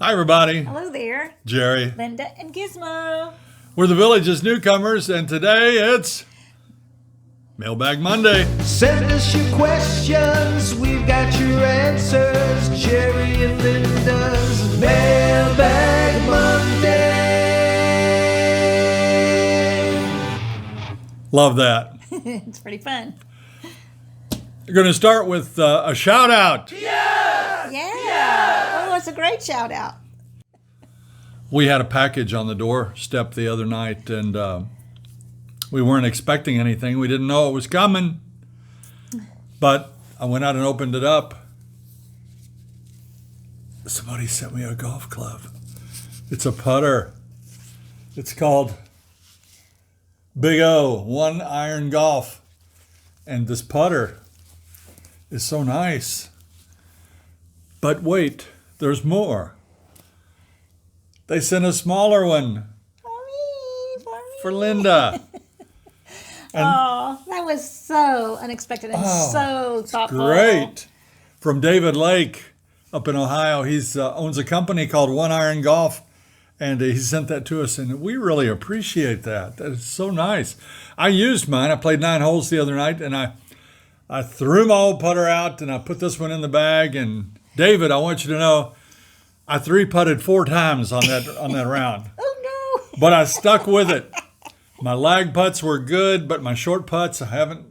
Hi, everybody. Hello there. Jerry. Linda and Gizmo. We're the Village's Newcomers, and today it's Mailbag Monday. Send us your questions, we've got your answers. Jerry and Linda's Mailbag Monday. Love that. It's pretty fun. We're going to start with a shout out. Yeah. Oh, it's a great shout out. We had a package on the doorstep the other night, and we weren't expecting anything. We didn't know it was coming, but I went out and opened it up. Somebody sent me a golf club. It's a putter. It's called Big O, 1 Iron Golf. And this putter is so nice. But wait, there's more. They sent a smaller one for Linda. Oh, that was so unexpected and so thoughtful. Great. From David Lake up in Ohio. He owns a company called 1 Iron Golf, and he sent that to us, and we really appreciate that. That is so nice. I used mine. I played 9 holes the other night, and I threw my old putter out, and I put this one in the bag. And David, I want you to know, I 3-putted 4 times on that round. Oh, no. But I stuck with it. My lag putts were good, but my short putts, I haven't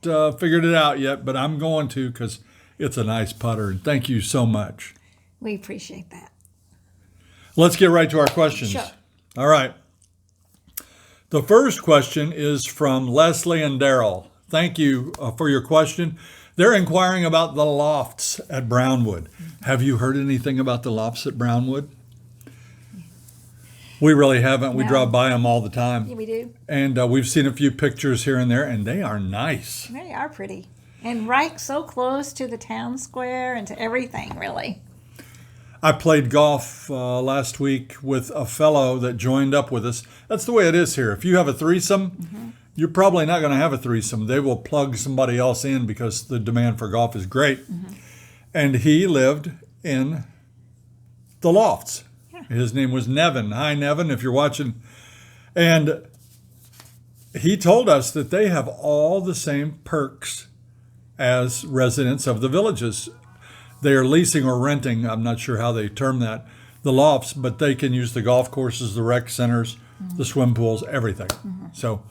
figured it out yet, but I'm going to because it's a nice putter. And thank you so much. We appreciate that. Let's get right to our questions. Sure. All right. The first question is from Leslie and Daryl. Thank you for your question. They're inquiring about the lofts at Brownwood. Have you heard anything about the lofts at Brownwood? We really haven't. We No. drive by them all the time. Yeah, we do. And we've seen a few pictures here and there, and they are nice. They are pretty. And right so close to the town square and to everything, really. I played golf last week with a fellow that joined up with us. That's the way it is here. If you have a threesome, you're probably not going to have a threesome. They will plug somebody else in because the demand for golf is great. And he lived in the lofts. His name was Nevin. Hi, Nevin, if you're watching. And he told us that they have all the same perks as residents of the villages. They are leasing or renting, I'm not sure how they term that, the lofts, but they can use the golf courses, the rec centers, the swim pools, everything. So,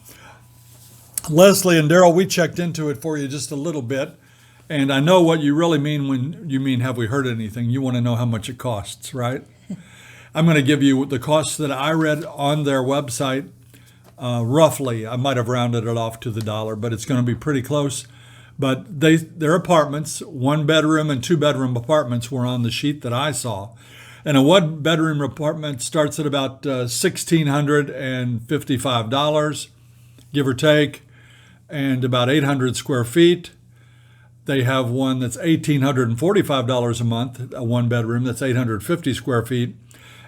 Leslie and Daryl, we checked into it for you just a little bit. And I know what you really mean when you mean, have we heard anything? You want to know how much it costs, right? I'm going to give you the costs that I read on their website, roughly. I might have rounded it off to the dollar, but it's going to be pretty close. But their apartments, 1-bedroom and 2-bedroom apartments, were on the sheet that I saw. And a 1-bedroom apartment starts at about $1,655, give or take, and about 800 square feet. They have one that's $1,845 a month, a 1-bedroom that's 850 square feet,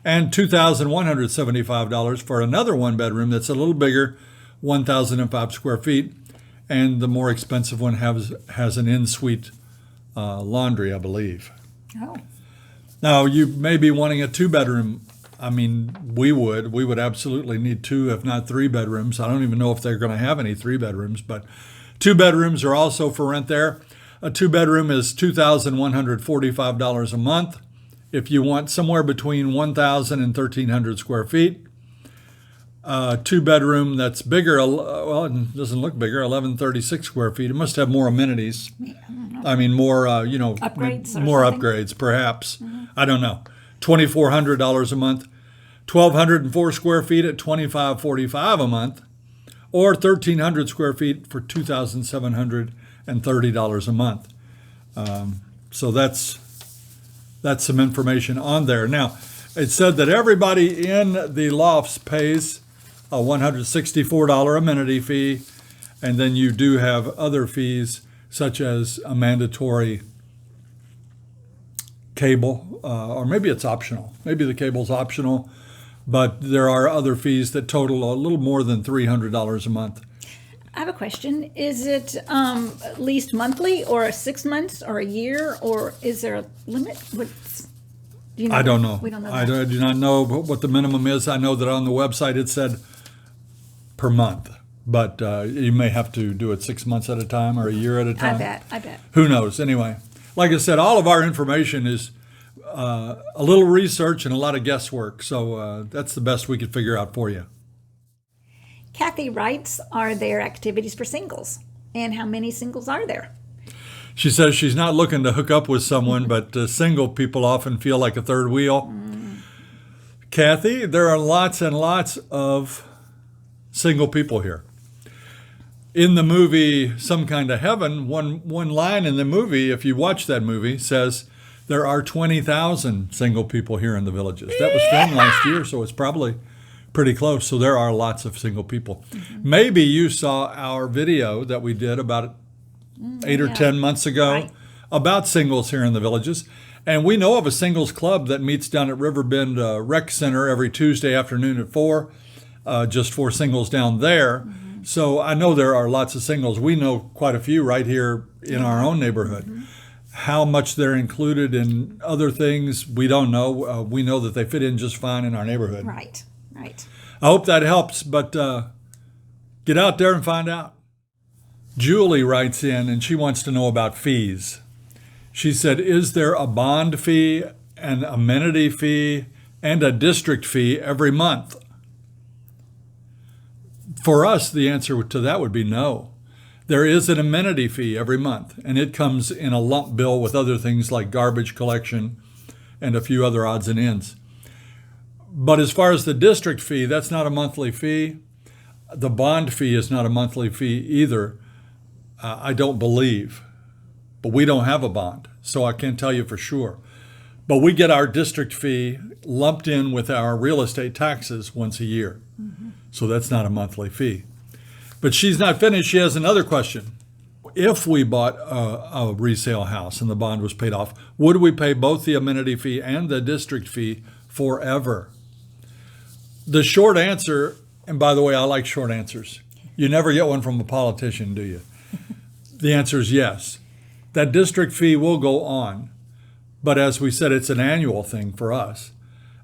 and $2,175 for another 1-bedroom that's a little bigger, 1,005 square feet. And the more expensive one has an in-suite laundry, I believe. Oh. Now, you may be wanting a 2-bedroom. I mean, we would absolutely need 2, if not 3 bedrooms. I don't even know if they're going to have any 3 bedrooms, but 2 bedrooms are also for rent there. A 2-bedroom is $2,145 a month. If you want somewhere between 1,000 and 1,300 square feet, 2-bedroom that's bigger, well, it doesn't look bigger, 1,136 square feet. It must have more amenities. I mean, more, Upgrades or more something? upgrades, perhaps. I don't know. $2,400 a month, 1,204 square feet at $2,545 a month, or 1,300 square feet for $2,730 a month. So that's some information on there. Now, it said that everybody in the lofts pays a $164 amenity fee, and then you do have other fees such as a mandatory cable, or maybe it's optional. Maybe the cable's optional, but there are other fees that total a little more than $300 a month. I have a question. Is it leased monthly or 6 months or a year, or is there a limit? Do you know I don't know. We don't know I that. do not know what the minimum is. I know that on the website it said per month, but you may have to do it 6 months at a time or a year at a time. I bet. Who knows? Anyway, like I said, all of our information is a little research and a lot of guesswork. So that's the best we could figure out for you. Kathy writes, are there activities for singles? And how many singles are there? She says she's not looking to hook up with someone, but single people often feel like a third wheel. Kathy, there are lots and lots of single people here. In the movie Some Kind of Heaven, one line in the movie, if you watch that movie, says there are 20,000 single people here in the Villages. That was filmed last year, so it's probably pretty close. So there are lots of single people. Maybe you saw our video that we did about 8 or 10 months ago about singles here in the Villages. And we know of a singles club that meets down at Riverbend Rec Center every Tuesday afternoon at 4, just for singles down there. So I know there are lots of singles. We know quite a few right here in our own neighborhood. How much they're included in other things, we don't know. We know that they fit in just fine in our neighborhood. Right. I hope that helps, but get out there and find out. Julie writes in, and she wants to know about fees. She said, is there a bond fee, an amenity fee, and a district fee every month? For us, the answer to that would be no. There is an amenity fee every month, and it comes in a lump bill with other things like garbage collection and a few other odds and ends. But as far as the district fee, that's not a monthly fee. The bond fee is not a monthly fee either. I don't believe, but we don't have a bond, so I can't tell you for sure. But we get our district fee lumped in with our real estate taxes once a year. So that's not a monthly fee. But she's not finished. She has another question. If we bought a resale house and the bond was paid off, would we pay both the amenity fee and the district fee forever? The short answer, and by the way, I like short answers. You never get one from a politician, do you? The answer is yes. That district fee will go on. But as we said, it's an annual thing for us.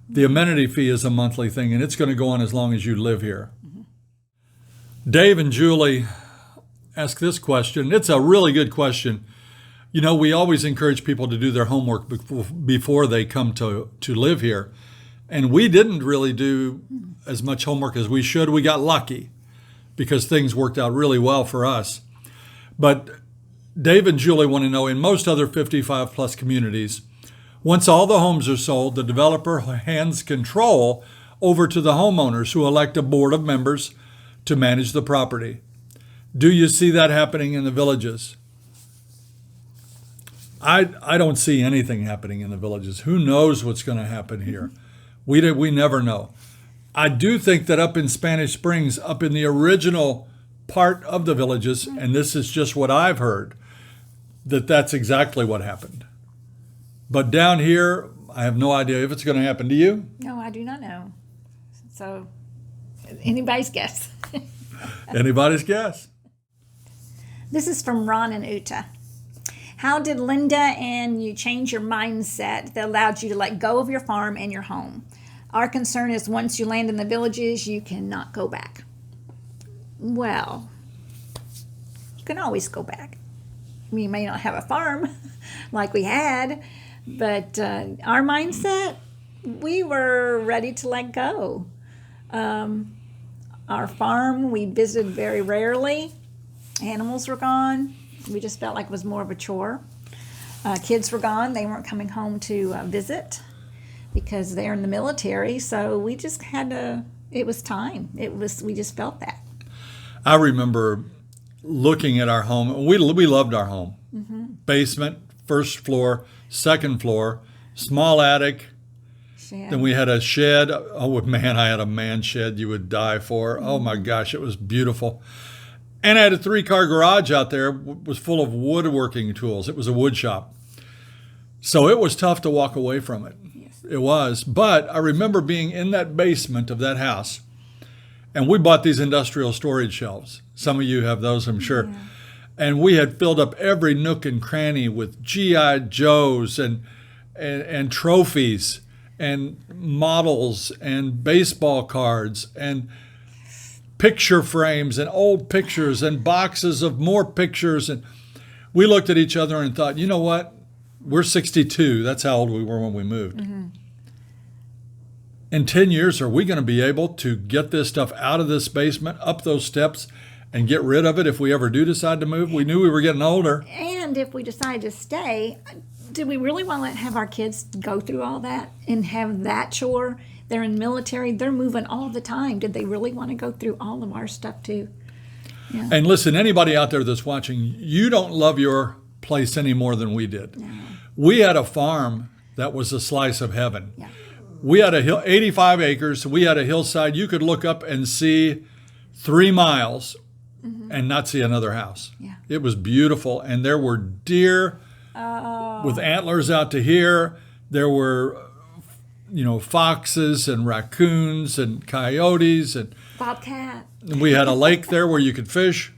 The amenity fee is a monthly thing, and it's going to go on as long as you live here. Dave and Julie ask this question. It's a really good question. You know, we always encourage people to do their homework before they come to live here. And we didn't really do as much homework as we should. We got lucky because things worked out really well for us. But Dave and Julie want to know, in most other 55 plus communities, once all the homes are sold, the developer hands control over to the homeowners who elect a board of members to manage the property. Do you see that happening in the Villages? I don't see anything happening in the Villages. Who knows what's going to happen here? We never know. I do think that up in Spanish Springs, up in the original part of the Villages, and this is just what I've heard, that's exactly what happened. But down here, I have no idea if it's going to happen. Do you? No, I do not know. So, anybody's guess. Anybody's guess. This is from Ron and Uta. How did Linda and you change your mindset that allowed you to let go of your farm and your home? Our concern is once you land in the Villages, you cannot go back. Well, you can always go back. We may not have a farm like we had, but our mindset, we were ready to let go. Our farm, we visited very rarely. Animals were gone. We just felt like it was more of a chore. Kids were gone. They weren't coming home to visit because they're in the military. So we just had to, it was time. We just felt that. I remember looking at our home. We loved our home. Basement, first floor, second floor, small attic. Shed. Then we had a shed. Oh man, I had a man shed you would die for. Oh my gosh, it was beautiful. And I had a 3-car garage out there. It was full of woodworking tools. It was a wood shop. So it was tough to walk away from it. Yes. It was. But I remember being in that basement of that house. And we bought these industrial storage shelves. Some of you have those, I'm sure. Yeah. And we had filled up every nook and cranny with G.I. Joes and and trophies and models and baseball cards and picture frames and old pictures and boxes of more pictures. And we looked at each other and thought, you know what? We're 62. That's how old we were when we moved. Mm-hmm. In 10 years, are we going to be able to get this stuff out of this basement, up those steps, and get rid of it if we ever do decide to move? We knew we were getting older. And if we decide to stay, do we really want to have our kids go through all that and have that chore? They're in military. They're moving all the time. Did they really want to go through all of our stuff too? Yeah. And listen, anybody out there that's watching, you don't love your place any more than we did. No. We had a farm that was a slice of heaven. Yeah. We had 85 acres. We had a hillside. You could look up and see 3 miles and not see another house. Yeah. It was beautiful. And there were deer with antlers out to here. There were, foxes and raccoons and coyotes. And Bobcat. we had a lake there where you could fish.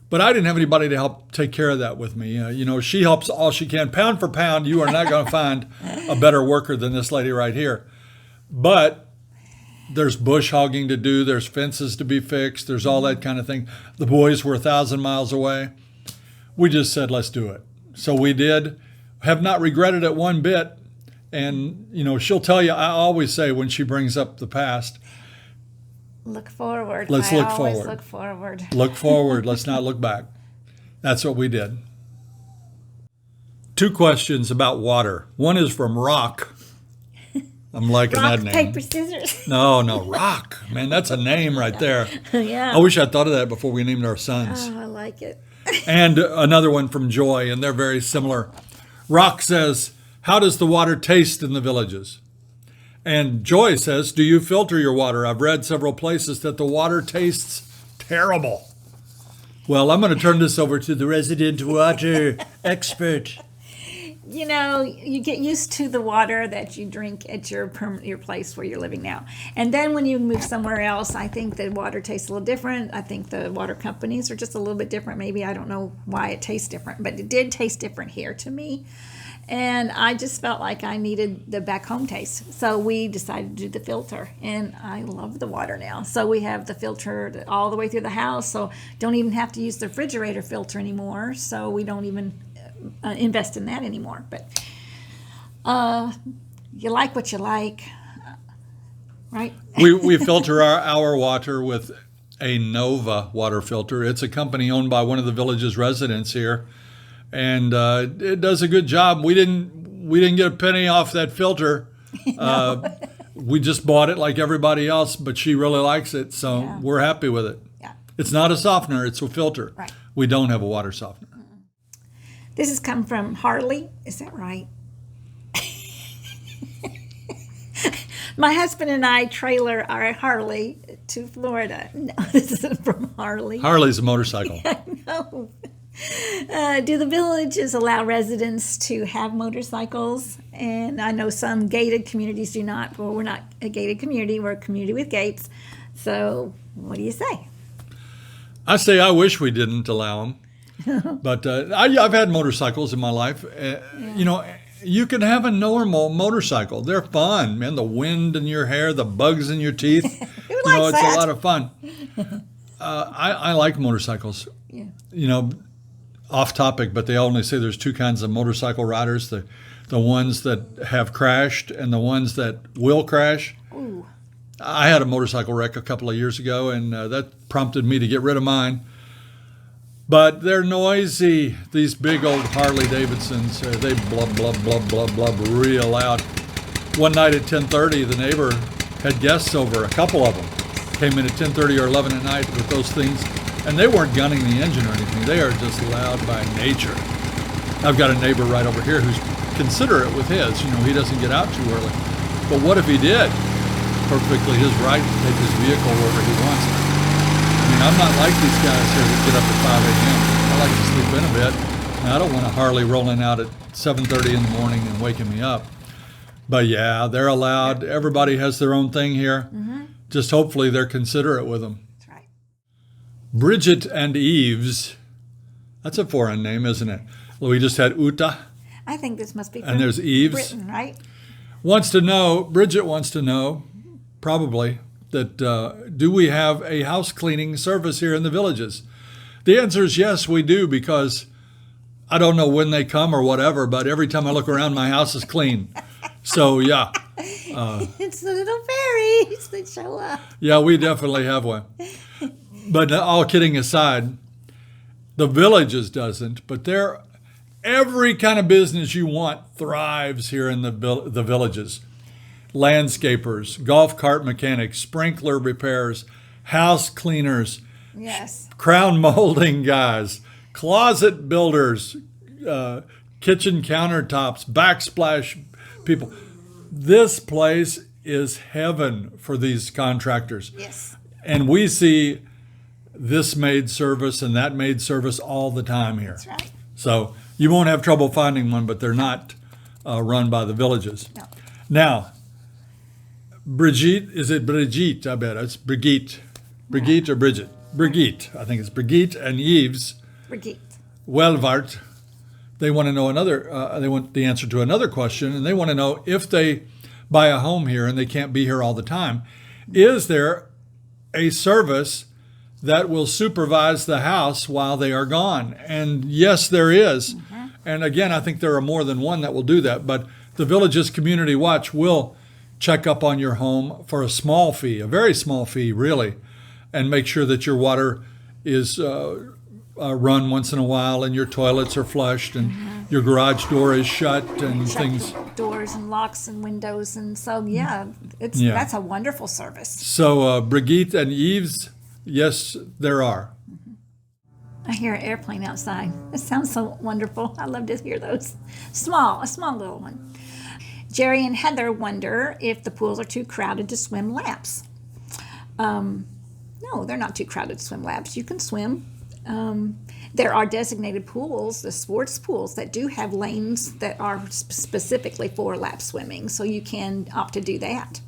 But I didn't have anybody to help take care of that with me. She helps all she can. Pound for pound, you are not going to find a better worker than this lady right here. But there's bush hogging to do. There's fences to be fixed. There's all that kind of thing. The boys were 1,000 miles away. We just said, let's do it. So we did. Have not regretted it one bit. And, she'll tell you, I always say when she brings up the past, look forward. Let's look forward. Look forward. Look forward. Let's not look back. That's what we did. 2 questions about water. One is from Rock. I'm liking Rock, that name. paper, scissors. No, Rock. Man, that's a name right there. Yeah. I wish I'd thought of that before we named our sons. Oh, I like it. And another one from Joy, and they're very similar. Rock says, how does the water taste in the villages? And Joy says, do you filter your water? I've read several places that the water tastes terrible. Well, I'm going to turn this over to the resident water expert. You get used to the water that you drink at your place where you're living now. And then when you move somewhere else, I think the water tastes a little different. I think the water companies are just a little bit different. Maybe I don't know why it tastes different, but it did taste different here to me. And I just felt like I needed the back home taste. So we decided to do the filter. And I love the water now. So we have the filter all the way through the house. So don't even have to use the refrigerator filter anymore. So we don't even invest in that anymore. But you like what you like, right? We filter our water with a Nova water filter. It's a company owned by one of the village's residents here. And it does a good job. We didn't get a penny off that filter. We just bought it like everybody else, but she really likes it, so we're happy with it. Yeah. It's not a softener, it's a filter. Right. We don't have a water softener. This has come from Harley. Is that right? My husband and I trailer our Harley to Florida. No, this isn't from Harley. Harley's a motorcycle. I know. Do the villages allow residents to have motorcycles? And I know some gated communities do not. Well, we're not a gated community. We're a community with gates. So what do you say? I say I wish we didn't allow them. But I've had motorcycles in my life. You can have a normal motorcycle. They're fun, man. The wind in your hair, the bugs in your teeth. Who likes it's that? a lot of fun. I like motorcycles. Yeah. Off topic, but they only say there's 2 kinds of motorcycle riders, the ones that have crashed and the ones that will crash. Ooh. I had a motorcycle wreck a couple of years ago, and that prompted me to get rid of mine. But they're noisy, these big old Harley Davidsons. They blub, blub, blub, blub, blub real loud. One night at 10:30, the neighbor had guests over, a couple of them. Came in at 10:30 or 11 at night with those things. And they weren't gunning the engine or anything. They are just loud by nature. I've got a neighbor right over here who's considerate with his. He doesn't get out too early. But what if he did? Perfectly his right to take his vehicle wherever he wants it. I'm not like these guys here that get up at 5 a.m. I like to sleep in a bit. And I don't want a Harley rolling out at 7:30 in the morning and waking me up. But yeah, they're allowed. Everybody has their own thing here. Mm-hmm. Just hopefully they're considerate with them. Bridget and Eves. That's a foreign name, isn't it? Well, we just had Uta. I think this must be And there's Eves. Britain, right? Bridget wants to know, probably, that do we have a house cleaning service here in the Villages? The answer is yes, we do, because I don't know when they come or whatever, but every time I look around, my house is clean. So, yeah. It's the little fairies that show up. Yeah, we definitely have one. But all kidding aside, the Villages doesn't, but every kind of business you want thrives here in the Villages. Landscapers, golf cart mechanics, sprinkler repairs, house cleaners, Yes. crown molding guys, closet builders, kitchen countertops, backsplash people. This place is heaven for these contractors. Yes. And we see this maid service and that maid service all the time here. That's right. So you won't have trouble finding one, but they're not run by the Villages. No. Now, Brigitte, is it Brigitte? I bet it's Brigitte. Brigitte or Bridget? Brigitte. I think it's Brigitte and Yves Brigitte. Welvaert. They want to know they want the answer to another question, and they want to know if they buy a home here and they can't be here all the time, is there a service that will supervise the house while they are gone? And yes, there is. Mm-hmm. And again, I think there are more than one that will do that, but the Villages Community Watch will check up on your home for a small fee, a very small fee, really, and make sure that your water is run once in a while and your toilets are flushed and your garage door is shut and Shut things. doors and locks and windows, and so that's a wonderful service. So Brigitte and Yves, yes, there are. I hear an airplane outside. It sounds so wonderful. I love to hear those. A small little one. Jerry and Heather wonder if the pools are too crowded to swim laps. No, they're not too crowded to swim laps. You can swim. There are designated pools, the sports pools, that do have lanes that are specifically for lap swimming, so you can opt to do that.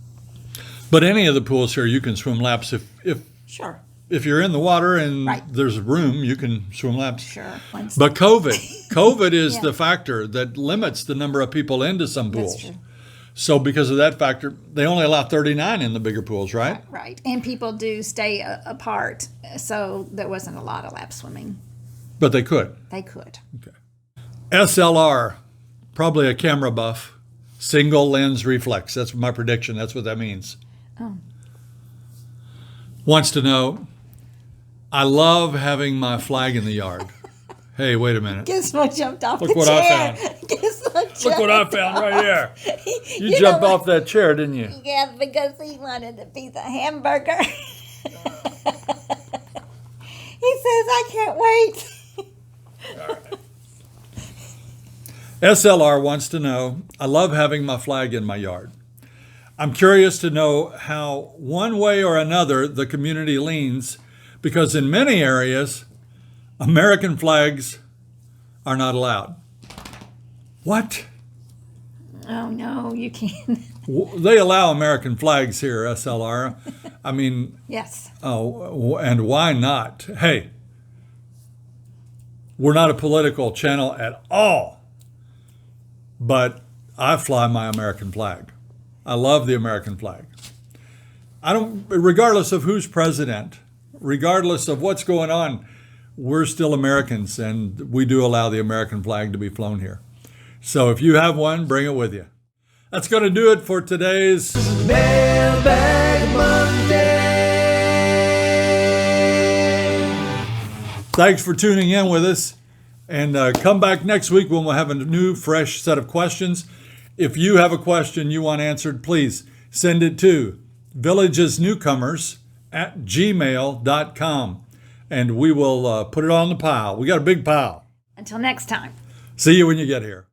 But any of the pools here, you can swim laps Sure. if you're in the water and Right. there's room, you can swim laps. Sure. But COVID is the factor that limits the number of people into some pools. That's true. So because of that factor, they only allow 39 in the bigger pools, right? Right. And people do stay apart, so there wasn't a lot of lap swimming. But they could. They could. SLR, probably a camera buff, single lens reflex. That's my prediction. That's what that means. Oh. Wants to know, I love having my flag in the yard. Hey, wait a minute. Guess what jumped off Look the what I chair? found. Guess what Look what I found right here. You jumped off that chair, didn't you? Yeah, because he wanted to be the hamburger. He says, I can't wait. SLR wants to know, I love having my flag in my yard. I'm curious to know how one way or another the community leans, because in many areas, American flags are not allowed. What? Oh, no, you can't. They allow American flags here, SLR. I mean, Yes. oh, and why not? Hey, we're not a political channel at all, but I fly my American flag. I love the American flag. Regardless of who's president, regardless of what's going on, we're still Americans, and we do allow the American flag to be flown here. So if you have one, bring it with you. That's going to do it for today's Mailbag Monday. Thanks for tuning in with us. And come back next week when we'll have a new, fresh set of questions. If you have a question you want answered, please send it to villagesnewcomers@gmail.com. And we will put it on the pile. We got a big pile. Until next time. See you when you get here.